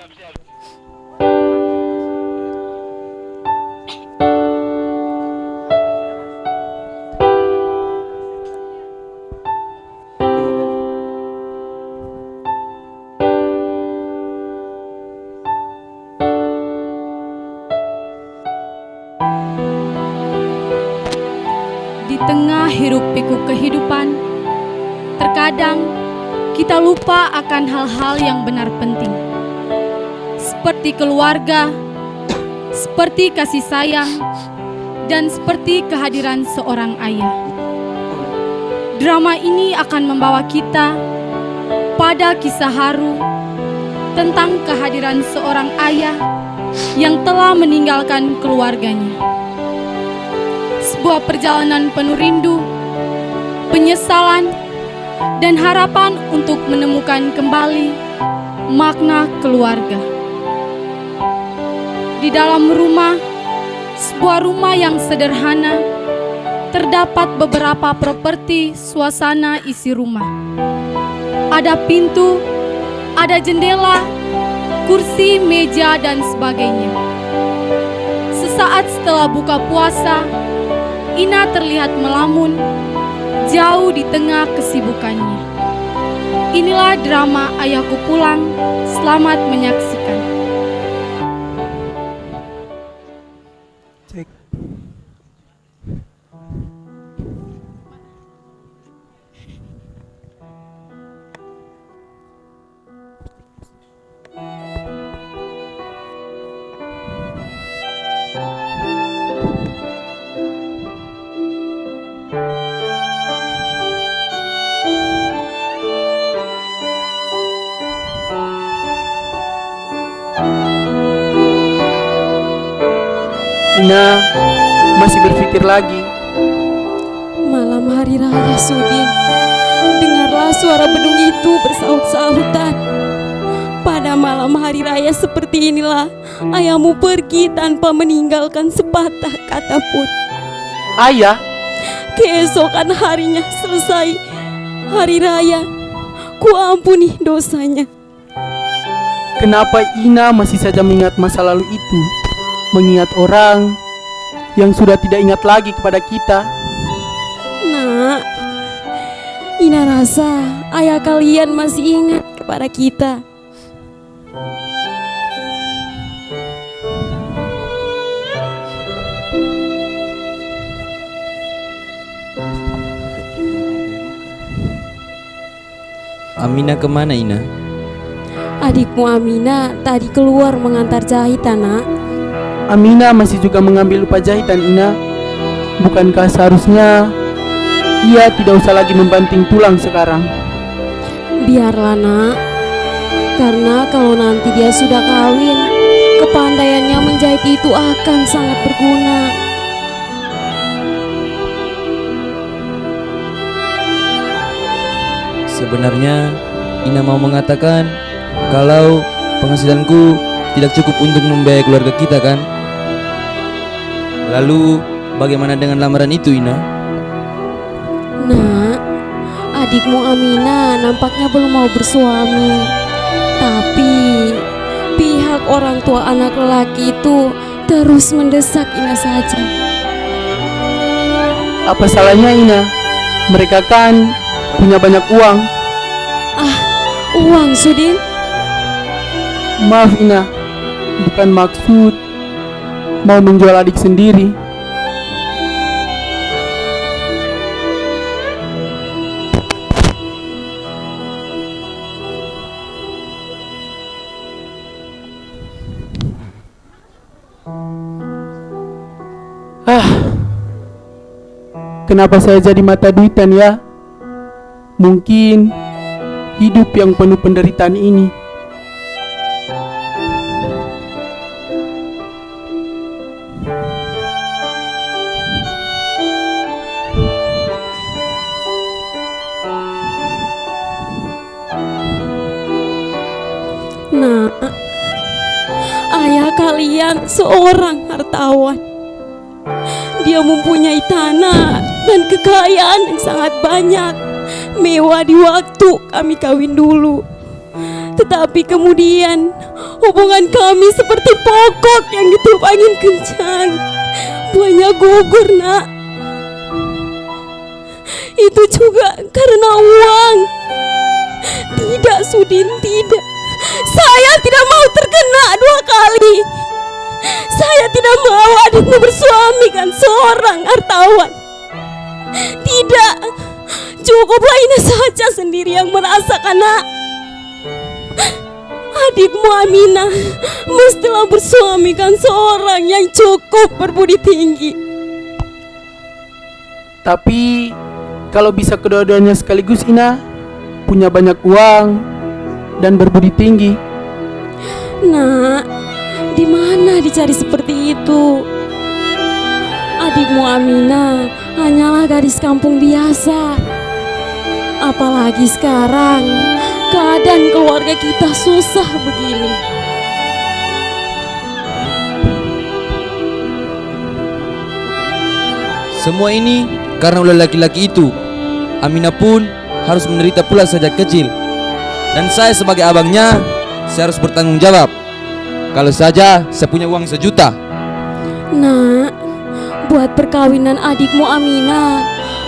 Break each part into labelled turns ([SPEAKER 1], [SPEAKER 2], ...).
[SPEAKER 1] Di tengah hiruk-pikuk kehidupan, terkadang kita lupa akan hal-hal yang benar penting, seperti keluarga, seperti kasih sayang, dan seperti kehadiran seorang ayah. Drama ini akan membawa kita pada kisah haru tentang kehadiran seorang ayah yang telah meninggalkan keluarganya. Sebuah perjalanan penuh rindu, penyesalan, dan harapan untuk menemukan kembali makna keluarga. Di dalam rumah, sebuah rumah yang sederhana, terdapat beberapa properti suasana isi rumah. Ada pintu, ada jendela, kursi, meja, dan sebagainya. Sesaat setelah buka puasa, Ina terlihat melamun jauh di tengah kesibukannya. Inilah drama Ayahku Pulang. Selamat menyaksikan.
[SPEAKER 2] Cek. Ina masih berpikir lagi.
[SPEAKER 3] Malam hari raya, Sudin. Dengarlah suara bedung itu bersaut-sautan. Pada malam hari raya seperti inilah ayahmu pergi tanpa meninggalkan sepatah kata pun.
[SPEAKER 2] Ayah?
[SPEAKER 3] Keesokan harinya selesai hari raya, ku ampuni dosanya.
[SPEAKER 2] Kenapa Ina masih saja mengingat masa lalu itu? Mengingat orang yang sudah tidak ingat lagi kepada kita.
[SPEAKER 3] Nak, Ina rasa ayah kalian masih ingat kepada kita.
[SPEAKER 4] Amina kemana, Ina?
[SPEAKER 3] Adikmu Amina tadi keluar mengantar jahitan, Nak.
[SPEAKER 2] Amina masih juga mengambil upah jahitan, Ina. Bukankah seharusnya ia tidak usah lagi membanting tulang sekarang?
[SPEAKER 3] Biarlah, Nak. Karena kalau nanti dia sudah kawin, kepandaiannya menjahit itu akan sangat berguna.
[SPEAKER 4] Sebenarnya Ina mau mengatakan kalau penghasilanku tidak cukup untuk membiayai keluarga kita, kan? Lalu bagaimana dengan lamaran itu, Ina?
[SPEAKER 3] Nak, adikmu Amina nampaknya belum mau bersuami. Tapi pihak orang tua anak lelaki itu terus mendesak Ina saja.
[SPEAKER 2] Apa salahnya, Ina? Mereka kan punya banyak uang.
[SPEAKER 3] Ah, uang, Sudin?
[SPEAKER 2] Maaf, Ina, bukan maksud mau menjual adik sendiri. Kenapa saya jadi mata duitan ya? Mungkin hidup yang penuh penderitaan ini.
[SPEAKER 3] Nah, ayah kalian seorang hartawan. Dia mempunyai tanah dan kekayaan yang sangat banyak, mewah di waktu kami kawin dulu. Tetapi kemudian Hubungan kami seperti pokok yang ditiup angin kencang. Buahnya gugur, nak. Itu juga karena uang. Tidak, Sudin, tidak. Saya tidak mau terkena 2 kali. Saya tidak mau adikmu bersuamikan seorang hartawan. Tidak, cukuplah Ina saja sendiri yang merasakan, nak. Adikmu Aminah mestilah bersuamikan seorang yang cukup berbudi tinggi.
[SPEAKER 2] Tapi kalau bisa kedua-duanya sekaligus, Ina punya banyak uang dan berbudi tinggi.
[SPEAKER 3] Nak, di mana dicari seperti itu? Adikmu Aminah hanyalah gadis kampung biasa. Apalagi sekarang keadaan keluarga kita susah begini.
[SPEAKER 4] Semua ini karena ulah laki-laki itu. Aminah pun harus menderita pula sejak kecil. Dan saya sebagai abangnya, saya harus bertanggung jawab. Kalau saja saya punya uang 1 juta.
[SPEAKER 3] Nak, buat perkawinan adikmu Aminah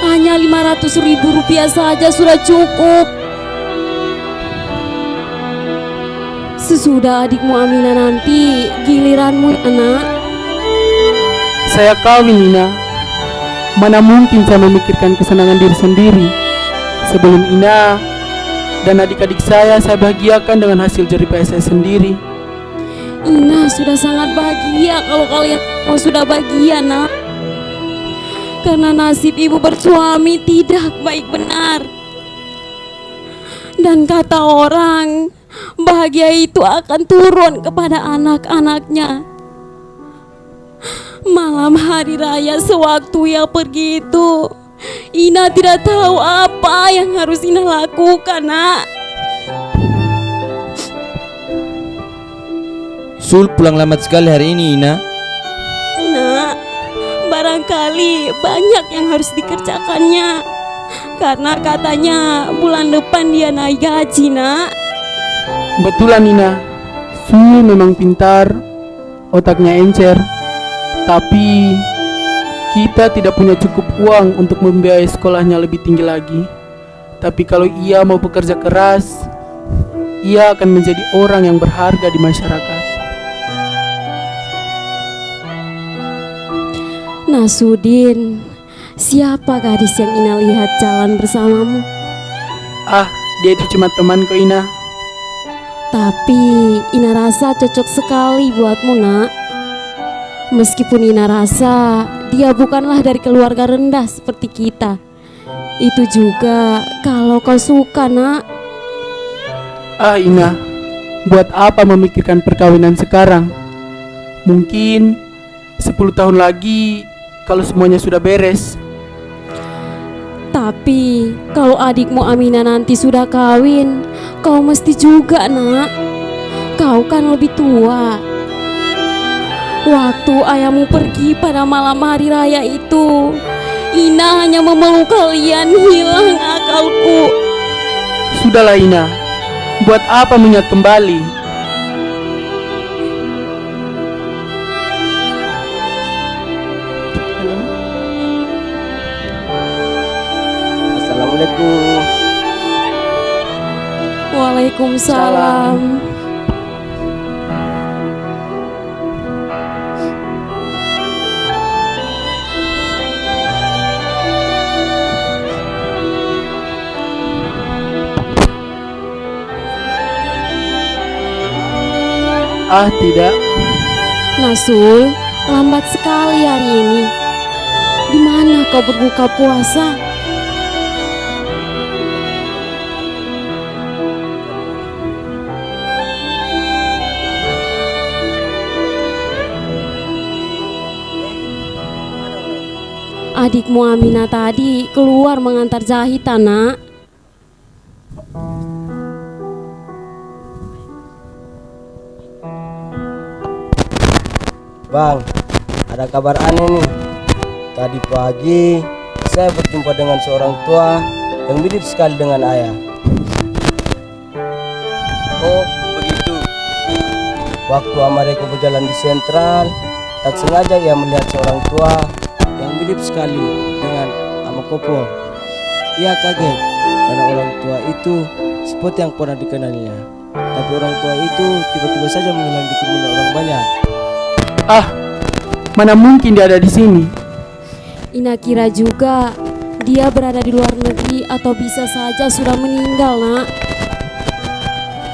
[SPEAKER 3] hanya 500.000 rupiah saja sudah cukup. Sesudah adikmu Aminah nanti giliranmu, anak.
[SPEAKER 2] Saya kawin, Ina. Mana mungkin saya memikirkan kesenangan diri sendiri. Sebelum Ina dan adik-adik saya bahagiakan dengan hasil jerih payah saya sendiri.
[SPEAKER 3] Ina sudah sangat bahagia kalau kalian sudah bahagia, nak. Karena nasib ibu bersuami tidak baik benar. Dan kata orang, bahagia itu akan turun kepada anak-anaknya. Malam hari raya sewaktu ia pergi itu, Ina tidak tahu apa yang harus Ina lakukan, nak.
[SPEAKER 4] Sul pulang lambat sekali hari ini, Ina.
[SPEAKER 3] Nak, barangkali banyak yang harus dikerjakannya. Karena katanya bulan depan dia naik gaji, nak.
[SPEAKER 2] Betulan, Nina. Sul memang pintar, otaknya encer. Tapi kita tidak punya cukup uang untuk membiayai sekolahnya lebih tinggi lagi. Tapi kalau ia mau bekerja keras, ia akan menjadi orang yang berharga di masyarakat.
[SPEAKER 3] Nasudin, siapa gadis yang Ina lihat jalan bersamamu?
[SPEAKER 2] Ah, dia itu cuma teman kok, Ina.
[SPEAKER 3] Tapi Ina rasa cocok sekali buatmu, nak. Meskipun Ina rasa dia bukanlah dari keluarga rendah seperti kita. Itu juga kalau kau suka, nak.
[SPEAKER 2] Ah, Ina, buat apa memikirkan perkawinan sekarang? Mungkin 10 tahun lagi kalau semuanya sudah beres.
[SPEAKER 3] Tapi kalau adikmu Aminah nanti sudah kawin, kau mesti juga, nak. Kau kan lebih tua. Waktu ayahmu pergi pada malam hari raya itu, Ina hanya memeluk kalian, hilang akalku.
[SPEAKER 2] Sudahlah, Ina, buat apa mengingat kembali?
[SPEAKER 5] Assalamualaikum.
[SPEAKER 3] Waalaikumsalam.
[SPEAKER 2] Ah, tidak.
[SPEAKER 3] Nasul, lambat sekali hari ini. Di mana kau berbuka puasa? Adikmu Aminah tadi keluar mengantar jahitan, nak.
[SPEAKER 5] Bang, ada kabar aneh nih. Tadi pagi saya berjumpa dengan seorang tua yang mirip sekali dengan ayah.
[SPEAKER 4] Oh, begitu.
[SPEAKER 5] Waktu Amareko berjalan di sentral, tak sengaja ia melihat seorang tua yang mirip sekali dengan Amakopo. Ia kaget karena orang tua itu seperti yang pernah dikenalnya. Tapi orang tua itu tiba-tiba saja menghilang di kerumunan orang banyak.
[SPEAKER 2] Ah, mana mungkin dia ada di sini?
[SPEAKER 3] Ina kira juga dia berada di luar negeri atau bisa saja sudah meninggal, Nak.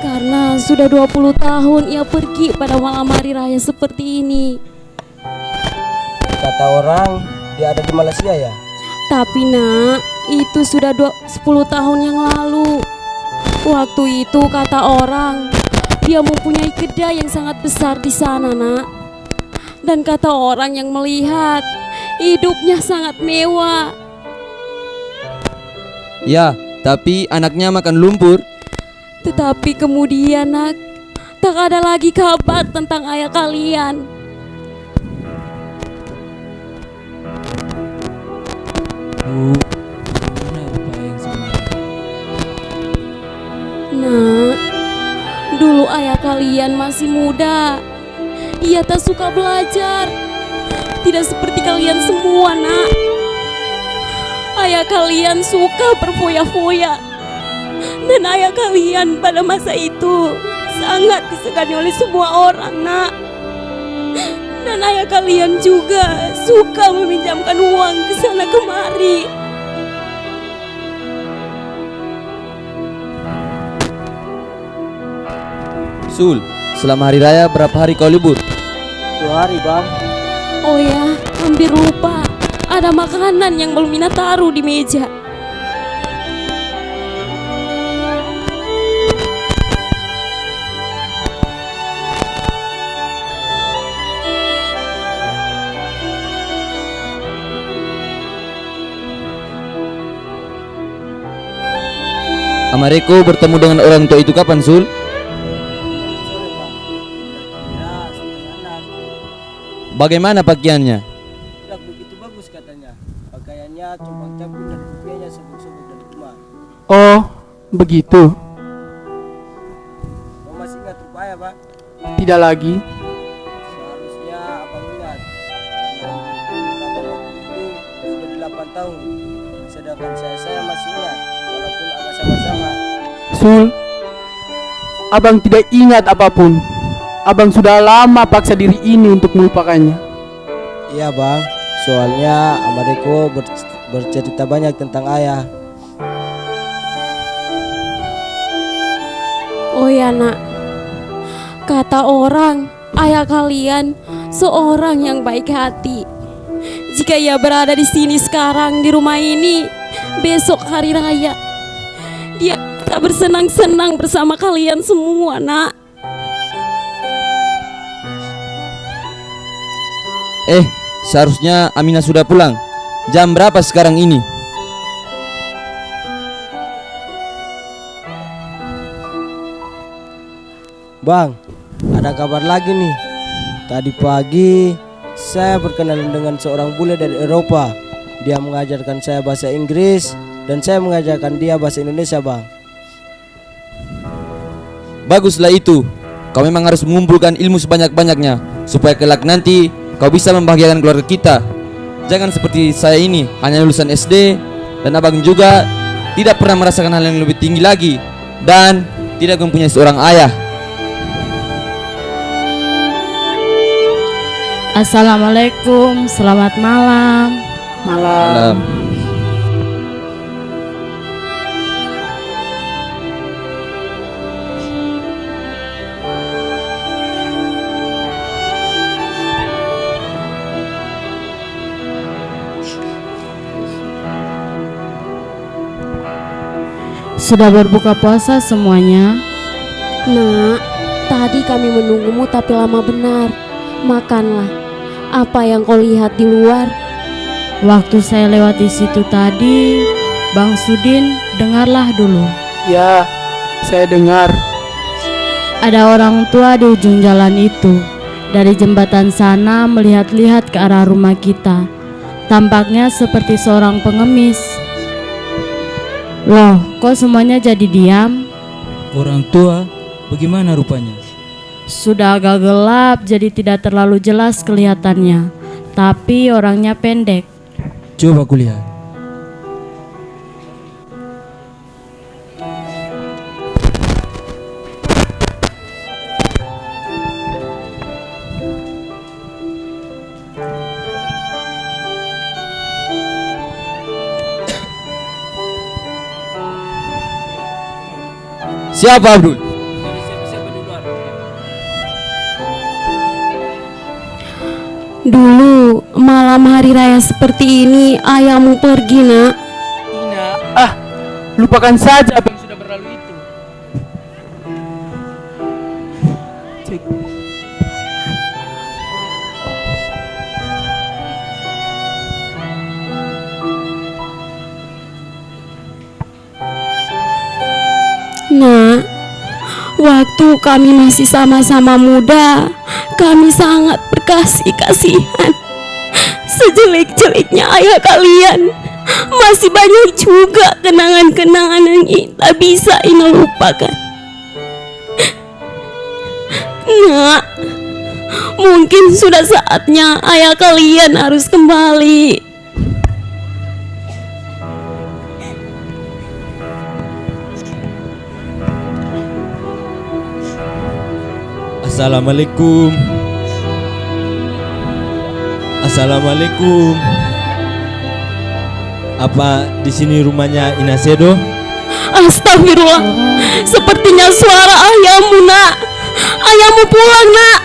[SPEAKER 3] Karena sudah 20 tahun ia pergi pada malam hari raya seperti ini.
[SPEAKER 5] Kata orang, dia ada di Malaysia ya?
[SPEAKER 3] Tapi Nak, itu sudah 10 tahun yang lalu. Waktu itu kata orang, dia mempunyai kedai yang sangat besar di sana, Nak. Dan kata orang yang melihat, hidupnya sangat mewah.
[SPEAKER 4] Ya, tapi anaknya makan lumpur.
[SPEAKER 3] Tetapi kemudian, Nak, tak ada lagi kabar tentang ayah kalian. Nak, dulu ayah kalian masih muda. Ia tak suka belajar. Tidak seperti kalian semua, Nak. Ayah kalian suka berfoya-foya. Dan ayah kalian pada masa itu sangat disegani oleh semua orang, Nak. Dan ayah kalian juga suka meminjamkan uang ke sana kemari.
[SPEAKER 4] Sul, selama hari raya berapa hari kau libur?
[SPEAKER 5] 2 hari, Bang.
[SPEAKER 3] Oh ya, hampir lupa. Ada makanan yang belum Ina taruh di meja.
[SPEAKER 4] Amareko bertemu dengan orang tua itu kapan, Sul?
[SPEAKER 5] Sore, Bang. Ya, setengah 6.
[SPEAKER 4] Bagaimana pakaiannya?
[SPEAKER 5] Tidak begitu bagus katanya. Pakaiannya tumpang camping dan kopiahnya sobek-sobek dari rumah.
[SPEAKER 2] Oh, begitu.
[SPEAKER 5] Kau masih ingat rupa ayah, Pak?
[SPEAKER 2] Tidak lagi.
[SPEAKER 5] Seharusnya abang ingat. Karena abang waktu itu sudah 8 tahun. Sedangkan saya masih ingat. Walaupun agak sama-sama.
[SPEAKER 2] Sul, abang tidak ingat apapun. Abang sudah lama paksa diri ini untuk melupakannya.
[SPEAKER 5] Iya, Bang. Soalnya Amareko bercerita banyak tentang ayah.
[SPEAKER 3] Oh ya, Nak. Kata orang, ayah kalian seorang yang baik hati. Jika ia berada di sini sekarang di rumah ini, besok hari raya, dia tak bersenang-senang bersama kalian semua, Nak.
[SPEAKER 4] Seharusnya Amina sudah pulang. Jam berapa sekarang ini?
[SPEAKER 5] Bang, ada kabar lagi nih. Tadi pagi saya berkenalan dengan seorang bule dari Eropa. Dia mengajarkan saya bahasa Inggris dan saya mengajarkan dia bahasa Indonesia, Bang.
[SPEAKER 4] Baguslah itu. Kau memang harus mengumpulkan ilmu sebanyak-banyaknya supaya kelak nanti kau bisa membahagiakan keluarga kita. Jangan seperti saya ini, hanya lulusan SD, dan abang juga tidak pernah merasakan hal yang lebih tinggi lagi, dan tidak mempunyai seorang ayah.
[SPEAKER 1] Assalamualaikum, selamat malam.
[SPEAKER 2] Malam.
[SPEAKER 1] Sudah berbuka puasa semuanya?
[SPEAKER 3] Nak, tadi kami menunggumu tapi lama benar. Makanlah. Apa yang kau lihat di luar?
[SPEAKER 1] Waktu saya lewat di situ tadi, Bang Sudin, dengarlah dulu.
[SPEAKER 2] Ya, saya dengar.
[SPEAKER 1] Ada orang tua di ujung jalan itu. Dari jembatan sana melihat-lihat ke arah rumah kita. Tampaknya seperti seorang pengemis. Loh, kok semuanya jadi diam?
[SPEAKER 6] Orang tua, bagaimana rupanya?
[SPEAKER 1] Sudah agak gelap jadi tidak terlalu jelas kelihatannya, tapi orangnya pendek.
[SPEAKER 4] Coba kulihat. Siapa Abdul?
[SPEAKER 3] Dulu malam hari raya seperti ini ayahmu pergi, Nak.
[SPEAKER 2] Ina, lupakan saja apa yang sudah berlalu itu. Cek.
[SPEAKER 3] Nak, waktu kami masih sama-sama muda, kami sangat berkasih-kasihan. Sejelek-jeleknya ayah kalian, masih banyak juga kenangan-kenangan yang tak bisa Ina lupakan. Nak, mungkin sudah saatnya ayah kalian harus kembali.
[SPEAKER 4] Assalamualaikum. Assalamualaikum. Apa di sini rumahnya Ina Sedo?
[SPEAKER 3] Astagfirullah, sepertinya suara ayahmu, Nak. Ayahmu pulang, Nak.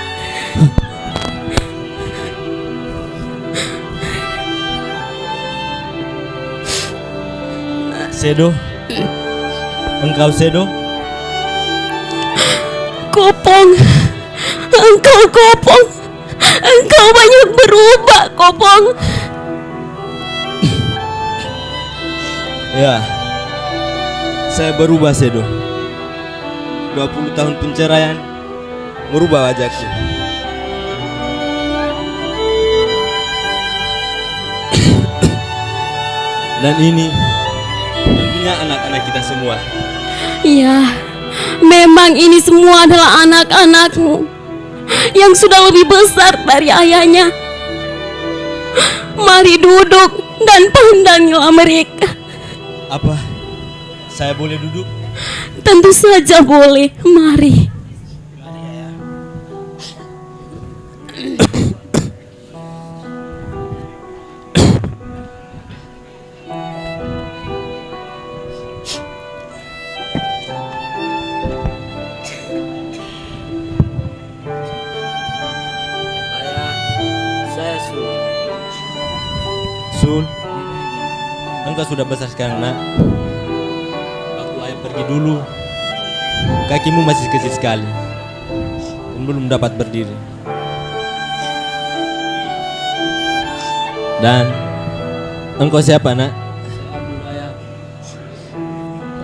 [SPEAKER 4] Sedo? Engkau Sedo?
[SPEAKER 3] Kopong, engkau Kopong, engkau banyak berubah, Kopong.
[SPEAKER 4] Ya, saya berubah Sedo. 20 tahun penceraian merubah wajahku. Dan ini tentunya anak-anak kita semua.
[SPEAKER 3] Iya, memang ini semua adalah anak-anakmu yang sudah lebih besar dari ayahnya. Mari duduk dan pandangilah mereka.
[SPEAKER 4] Apa? Saya boleh duduk?
[SPEAKER 3] Tentu saja boleh, mari.
[SPEAKER 4] Sul, engkau sudah besar sekarang, Nak. Waktu ayah pergi dulu, kakimu masih kecil sekali dan belum dapat berdiri. Dan engkau siapa, Nak?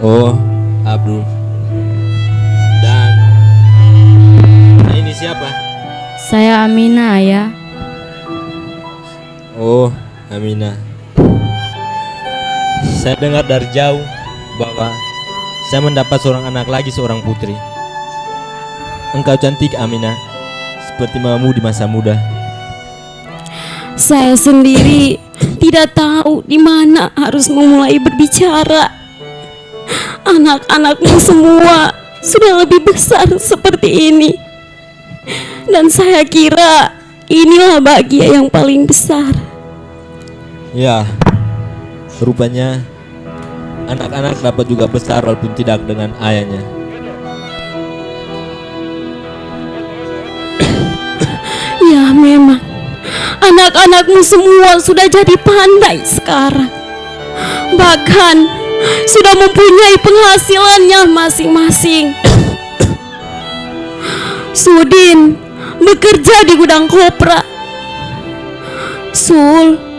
[SPEAKER 4] Oh, Abdul. Dan nah ini siapa?
[SPEAKER 1] Saya Amina, Ayah.
[SPEAKER 4] Oh, Amina. Saya dengar dari jauh bahwa saya mendapat seorang anak lagi, seorang putri. Engkau cantik, Amina, seperti mamamu di masa muda.
[SPEAKER 3] Saya sendiri tidak tahu di mana harus memulai berbicara. Anak-anakmu semua sudah lebih besar seperti ini. Dan saya kira inilah bahagia yang paling besar.
[SPEAKER 4] Ya, rupanya anak-anak dapat juga besar walaupun tidak dengan ayahnya.
[SPEAKER 3] Ya memang, anak-anakmu semua sudah jadi pandai sekarang. Bahkan sudah mempunyai penghasilannya masing-masing. Sudin bekerja di gudang kopra. Sul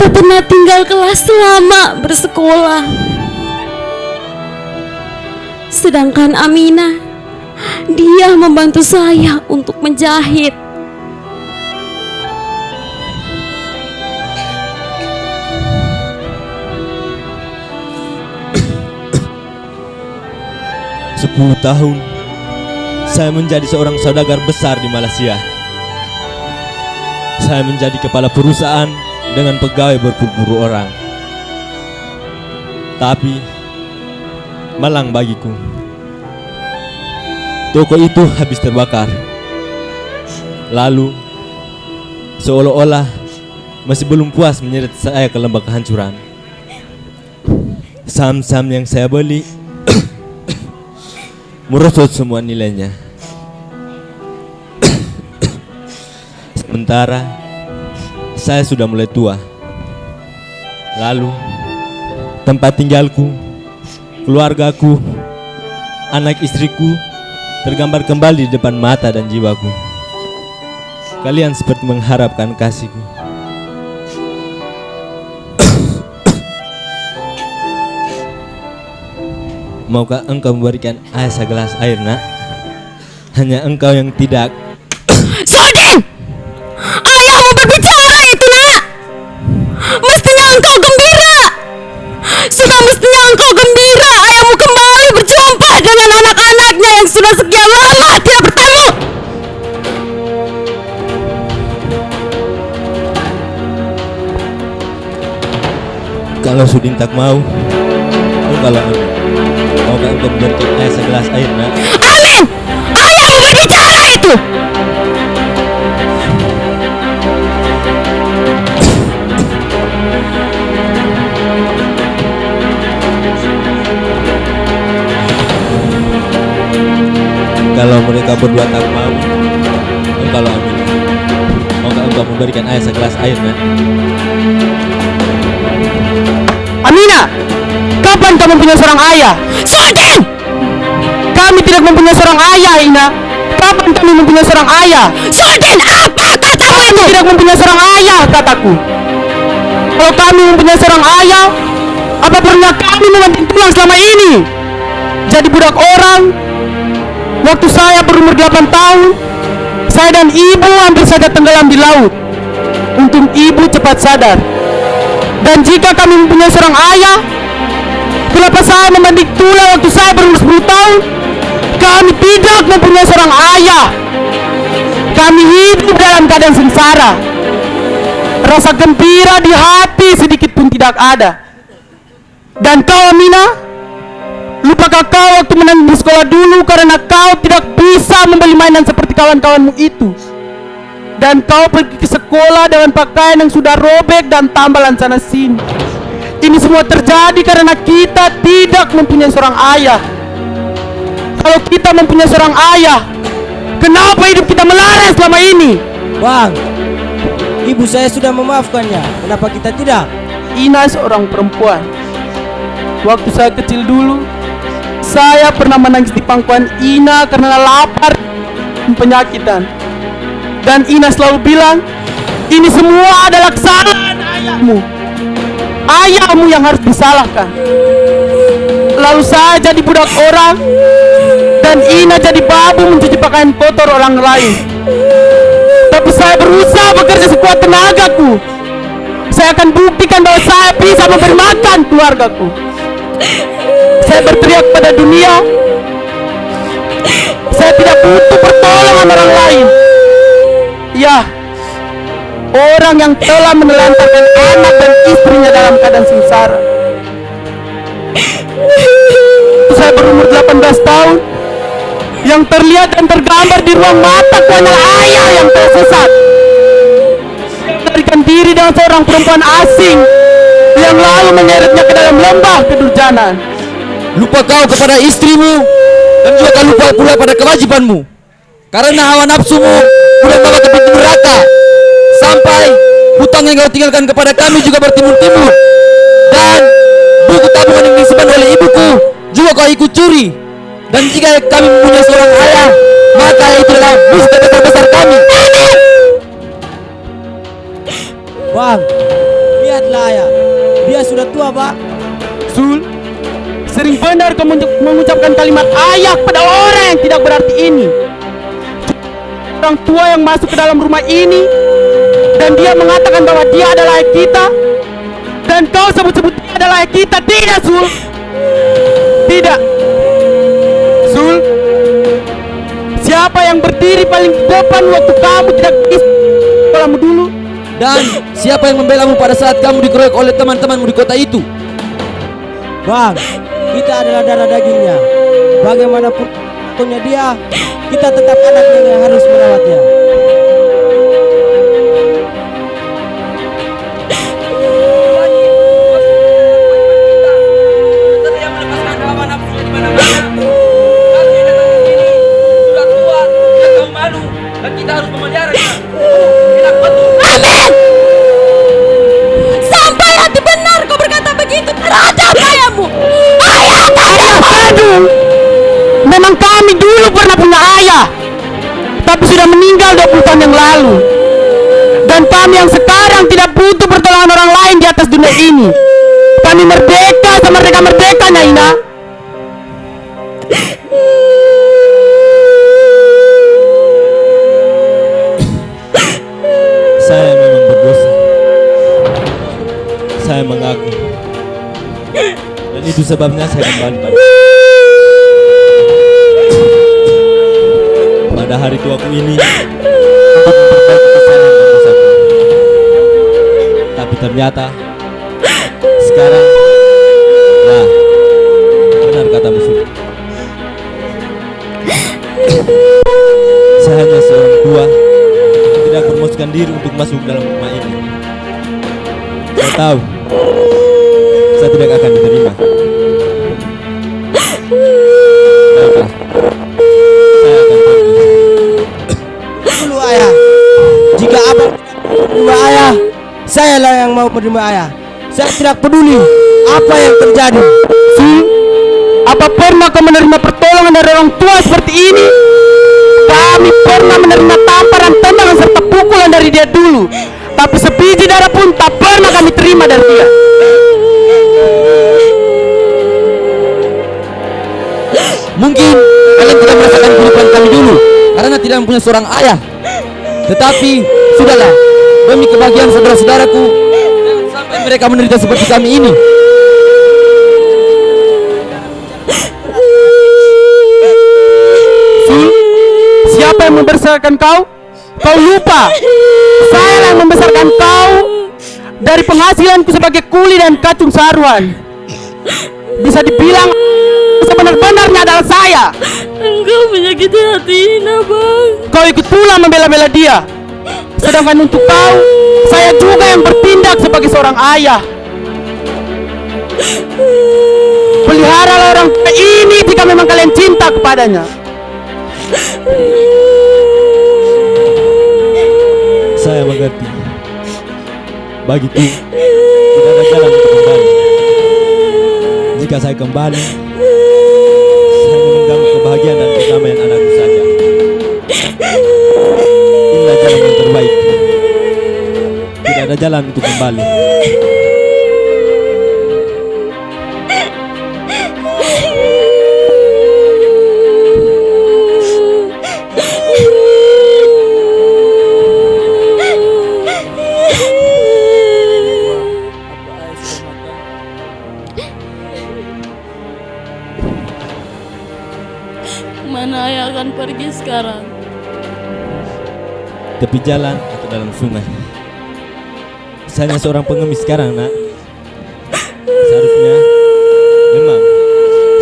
[SPEAKER 3] tak pernah tinggal kelas selama bersekolah. Sedangkan Amina, dia membantu saya untuk menjahit.
[SPEAKER 4] Sepuluh tahun
[SPEAKER 6] Saya menjadi seorang saudagar besar di Malaysia. Saya menjadi kepala perusahaan dengan pegawai berpuluh-puluh orang. Tapi malang bagiku, toko itu habis terbakar. Lalu seolah-olah masih belum puas menyeret saya ke lembah kehancuran. Saham-saham yang saya beli merosot semua nilainya. Sementara saya sudah mulai tua. Lalu tempat tinggalku, keluargaku, anak istriku tergambar kembali di depan mata dan jiwaku. Kalian seperti mengharapkan kasihku. Maukah engkau memberikan ayah segelas air, nak? Hanya engkau yang tidak.
[SPEAKER 3] Sudin! Ayahmu berbicara itu, nak! Mestinya engkau gembira! Sudah mestinya engkau gembira ayahmu kembali berjumpa dengan anak-anaknya yang sudah sekian lama tidak bertemu!
[SPEAKER 6] Kalau Sudin tak mau, engkaulah amin. Maukah engkau memberikan ayah segelas air, nak?
[SPEAKER 3] Amin! Ayahmu berbicara itu!
[SPEAKER 6] Kalau mereka berdua tak mau, engkaulah amin. Maukah engkau memberikan ayah segelas air, nak?
[SPEAKER 2] Amina, kapan kamu punya seorang ayah?
[SPEAKER 3] Sudin!
[SPEAKER 2] Kami tidak mempunyai seorang ayah, Ina. Kapan kami mempunyai seorang ayah?
[SPEAKER 3] Sudin, apa katamu itu?
[SPEAKER 2] Tidak mempunyai seorang ayah, kataku. Kalau kami mempunyai seorang ayah, apa perlunya kami membanting tulang selama ini? Jadi budak orang. Waktu saya berumur 8 tahun, saya dan ibu hampir saja tenggelam di laut. Untung ibu cepat sadar. Dan jika kami mempunyai seorang ayah, kenapa saya membanting tulang waktu saya berumur 10 tahun? Kami tidak mempunyai seorang ayah. Kami hidup dalam keadaan sengsara. Rasa gembira di hati sedikit pun tidak ada. Dan kau, Amina, lupakah kau waktu menangis di sekolah dulu karena kau tidak bisa membeli mainan seperti kawan-kawanmu itu? Dan kau pergi ke sekolah dengan pakaian yang sudah robek dan tambalan sana sini. Ini semua terjadi karena kita tidak mempunyai seorang ayah. Kalau kita mempunyai seorang ayah, kenapa hidup kita melarat selama ini?
[SPEAKER 5] Bang, ibu saya sudah memaafkannya. Kenapa kita tidak?
[SPEAKER 2] Ina seorang perempuan. Waktu saya kecil dulu, saya pernah menangis di pangkuan Ina karena lapar dan penyakitan. Dan Ina selalu bilang, ini semua adalah kesalahan ayahmu. Ayahmu yang harus disalahkan. Lalu saya jadi budak orang, dan Ina jadi babu mencuci pakaian kotor orang lain. Tapi saya berusaha bekerja sekuat tenagaku. Saya akan buktikan bahwa saya bisa memberi makan keluargaku. Saya berteriak pada dunia, saya tidak butuh pertolongan orang lain. Ya, orang yang telah menelantarkan anak dan istrinya dalam keadaan sengsara. Saya berumur 18 tahun. Yang terlihat dan tergambar di ruang mataku adalah ayah yang tersesat. Melarikan diri dengan seorang perempuan asing yang lalu menyeretnya ke dalam lembah kedurjanan.
[SPEAKER 4] Lupa kau kepada istrimu, dan juga kau lupa pula pada kewajibanmu. Karena hawa nafsumu sudah membawa ke pintu neraka, sampai hutang yang kau tinggalkan kepada kami juga bertimbun-timbun. Dan buku tabungan yang disimpan oleh ibuku juga kau ikut curi. Dan jika kami mempunyai seorang ayah, maka itu adalah musuh terbesar kami.
[SPEAKER 5] Bang, lihatlah ayah. Dia sudah tua, Pak.
[SPEAKER 2] Sul, sering benar kau mengucapkan kalimat ayah pada orang yang tidak berarti ini. Orang tua yang masuk ke dalam rumah ini, dan dia mengatakan bahwa dia adalah ayah kita, dan kau sebut-sebut dia adalah ayah kita. Tidak, Sul. Tidak. Sul, siapa yang berdiri paling di depan waktu kamu tidak di sekolahmu dulu?
[SPEAKER 4] Dan siapa yang membelamu pada saat kamu dikeroyok oleh teman-temanmu di kota itu?
[SPEAKER 5] Bang, kita adalah darah dagingnya. Bagaimanapun punya dia, kita tetap anaknya yang harus merawatnya.
[SPEAKER 3] Sampai hati benar kau berkata begitu terhadap ayahmu. Ayah
[SPEAKER 2] Aduh, memang kami dulu pernah punya ayah, tapi sudah meninggal 20 tahun yang lalu. Dan kami yang sekarang tidak butuh pertolongan orang lain di atas dunia ini. Kami merdeka sama merdeka Ina.
[SPEAKER 6] Saya memang berdosa. Saya mengaku. Dan itu sebabnya saya kembali pada hari tuaku ini untuk memperbaiki kesalahan dan dosaku. Tapi ternyata sekarang, nah, benar kata musuh. Saya hanya seorang tua yang tidak bermaksudkan diri untuk masuk dalam rumah ini. Saya tahu saya tidak akan diterima. Baiklah, saya akan pergi.
[SPEAKER 5] Dulu ayah, jika abang menerima ayah, sayalah yang mau menerima ayah. Saya tidak peduli apa yang terjadi.
[SPEAKER 2] Apa pernah kau menerima pertolongan dari orang tua seperti ini? Kami pernah menerima tamparan, tendangan serta pukulan dari dia dulu, tapi sebiji darah pun tak pernah kami terima dari dia.
[SPEAKER 4] Mungkin kalian tidak merasakan kehidupan kami dulu karena tidak mempunyai seorang ayah. Tetapi sudahlah, demi kebahagiaan saudara-saudaraku, jangan sampai mereka menderita seperti kami ini.
[SPEAKER 2] Siapa yang membesarkan kau? Kau lupa, saya yang membesarkan kau dari penghasilanku sebagai kuli dan kacung saruan. Bisa dibilang sebenar-benarnya adalah saya.
[SPEAKER 1] Engkau menyakiti hati Ina, Bang.
[SPEAKER 2] Kau ikut pula membela-bela dia. Sedangkan untuk kau, saya juga yang bertindak sebagai seorang ayah. Peliharalah orang tua ini jika memang kalian cinta kepadanya.
[SPEAKER 6] Saya mengerti. Bagiku tidak ada jalan untuk kembali. Jika saya kembali, saya hanya mengganggu kebahagiaan dan kedamaian anakku saja. Inilah jalan yang terbaik. Tidak ada jalan untuk kembali.
[SPEAKER 1] Mana ayah akan pergi sekarang?
[SPEAKER 6] Tepi jalan atau dalam sungai. Saya hanya seorang pengemis sekarang, Nak. Seharusnya memang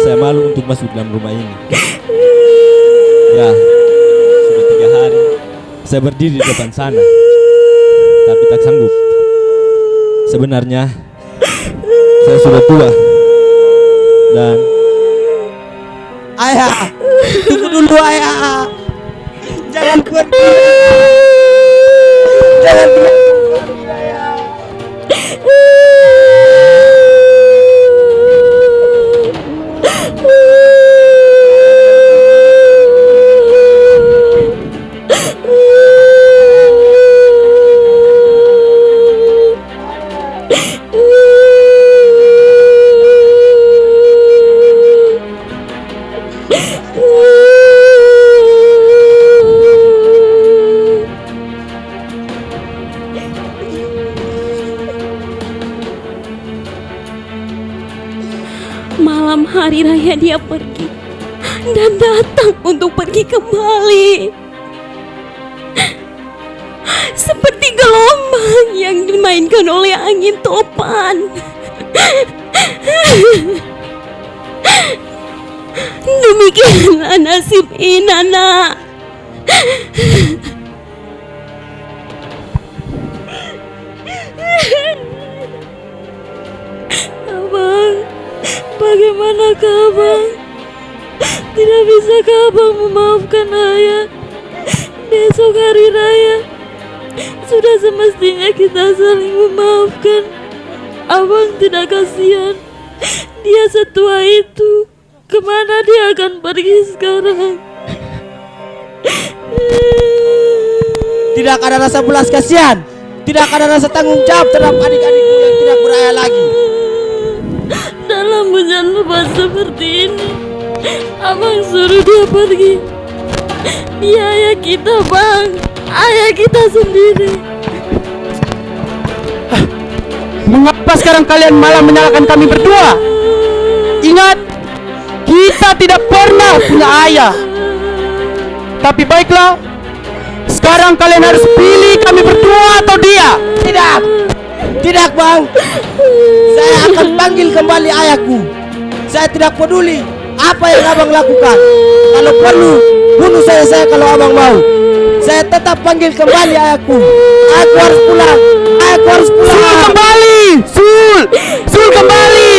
[SPEAKER 6] saya malu untuk masuk dalam rumah ini. Ya, sudah 3 hari saya berdiri di depan sana, tapi tak sanggup. Sebenarnya saya sudah tua dan
[SPEAKER 5] Ayah, tunggu dulu ayah. Jangan pergi. Jangan pergi ayah.
[SPEAKER 3] Malam hari raya dia pergi dan datang untuk pergi kembali. Seperti gelombang yang dimainkan oleh angin topan. Demikianlah nasib Ina, nak. Abang, bagaimanakah abang? Tidak bisakah abang memaafkan ayah? Besok hari raya, sudah semestinya kita saling memaafkan. Abang tidak kasihan dia setua itu. Kemana dia akan pergi sekarang?
[SPEAKER 5] Tidak ada rasa belas kasihan, tidak ada rasa tanggung jawab terhadap adik-adikku yang tidak berayah lagi.
[SPEAKER 3] Dalam hujan lebat seperti ini, abang suruh dia pergi. Dia ayah kita, bang, ayah kita sendiri.
[SPEAKER 2] Mengapa sekarang kalian malah menyalahkan kami berdua? Ingat, kita tidak pernah punya ayah. Tapi baiklah, sekarang kalian harus pilih kami berdua atau dia.
[SPEAKER 5] Tidak, tidak bang. Saya akan panggil kembali ayahku. Saya tidak peduli apa yang abang lakukan. Kalau perlu, bunuh saya kalau abang mau. Saya tetap panggil kembali ayahku. Aku harus pulang. Aku harus pulang.
[SPEAKER 2] Sul kembali, Sul kembali.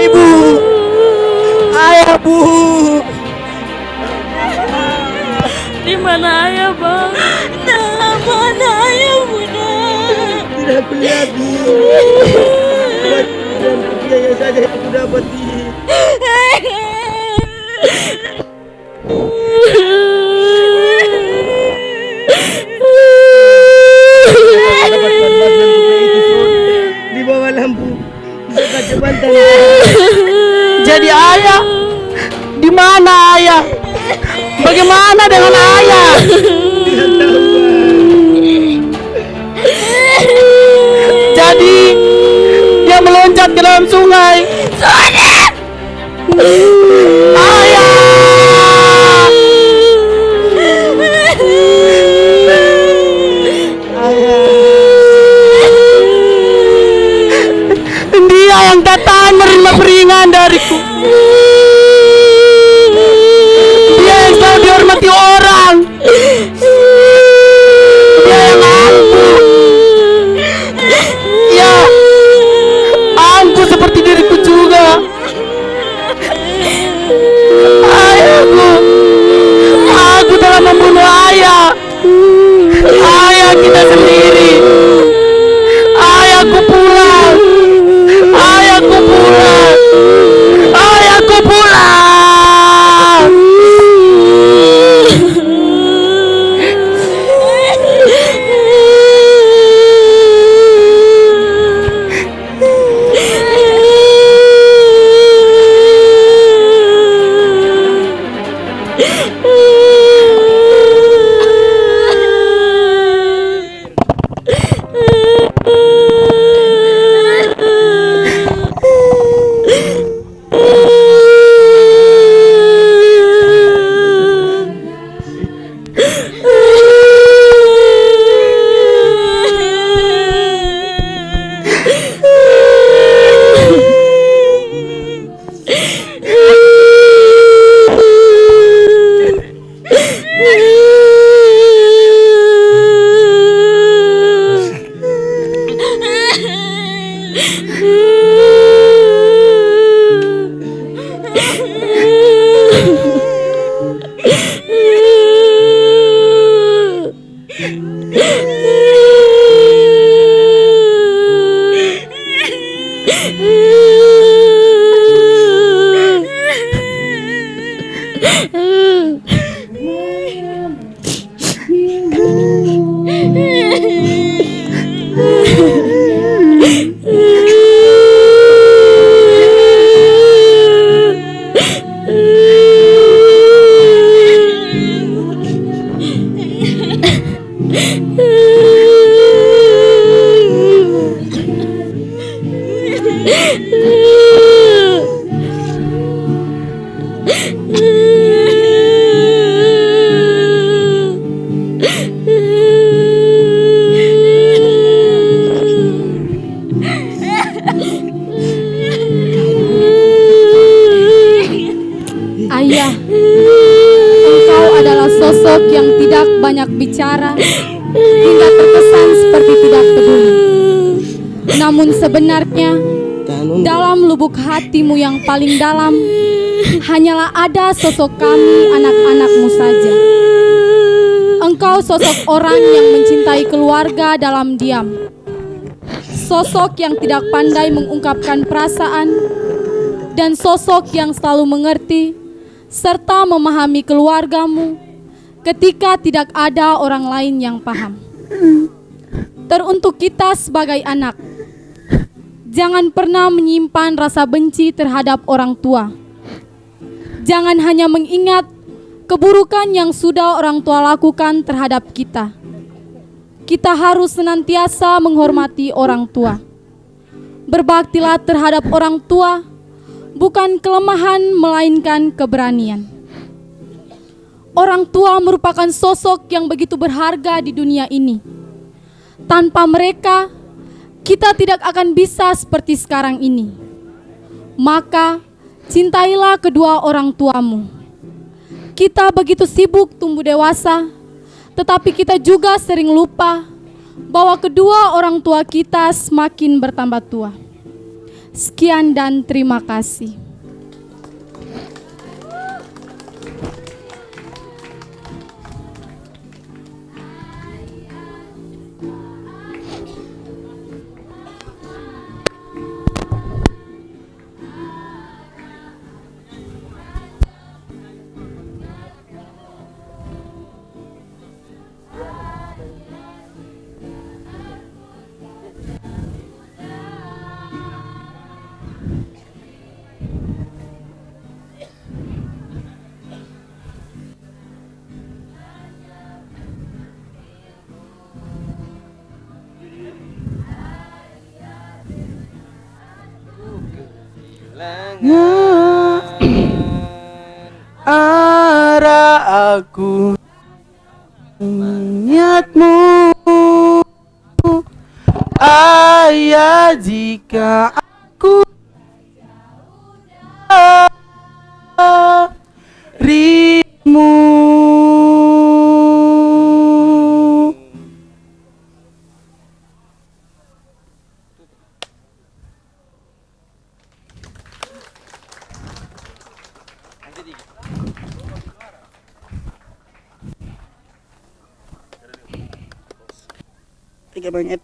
[SPEAKER 5] Ibu, ayah bu.
[SPEAKER 3] Di mana ayah, bang? Dalam mana ayah, bunda?
[SPEAKER 5] Tidak kulihat bu. Dan biaya saja yang aku dapati. Di bawah lampu dekat jembatan.
[SPEAKER 2] Jadi ayah, di mana ayah? Bagaimana dengan ayah? Jadi dia meloncat ke dalam sungai. Ayah! Dia yang datang menerima peringan dariku. Dia yang selalu dihormati orang. Dia yang angkuh. Ya, angkuh seperti diriku juga. Ayahku, aku telah membunuh ayah. Ayah kita sendiri. Ayahku pulang. Ayahku pulang. Ayahku
[SPEAKER 7] sosok yang tidak banyak bicara hingga terkesan seperti tidak peduli. Namun sebenarnya dalam lubuk hatimu yang paling dalam hanyalah ada sosok kami anak-anakmu saja. Engkau sosok orang yang mencintai keluarga dalam diam. Sosok yang tidak pandai mengungkapkan perasaan dan sosok yang selalu mengerti serta memahami keluargamu ketika tidak ada orang lain yang paham. Teruntuk kita sebagai anak, jangan pernah menyimpan rasa benci terhadap orang tua. Jangan hanya mengingat keburukan yang sudah orang tua lakukan terhadap kita. Kita harus senantiasa menghormati orang tua. Berbaktilah terhadap orang tua, bukan kelemahan melainkan keberanian. Orang tua merupakan sosok yang begitu berharga di dunia ini. Tanpa mereka, kita tidak akan bisa seperti sekarang ini. Maka, cintailah kedua orang tuamu. Kita begitu sibuk tumbuh dewasa, tetapi kita juga sering lupa bahwa kedua orang tua kita semakin bertambah tua. Sekian dan terima kasih.
[SPEAKER 2] Arah aku niatmu, ayah, jika aku darimu. Tiga banget.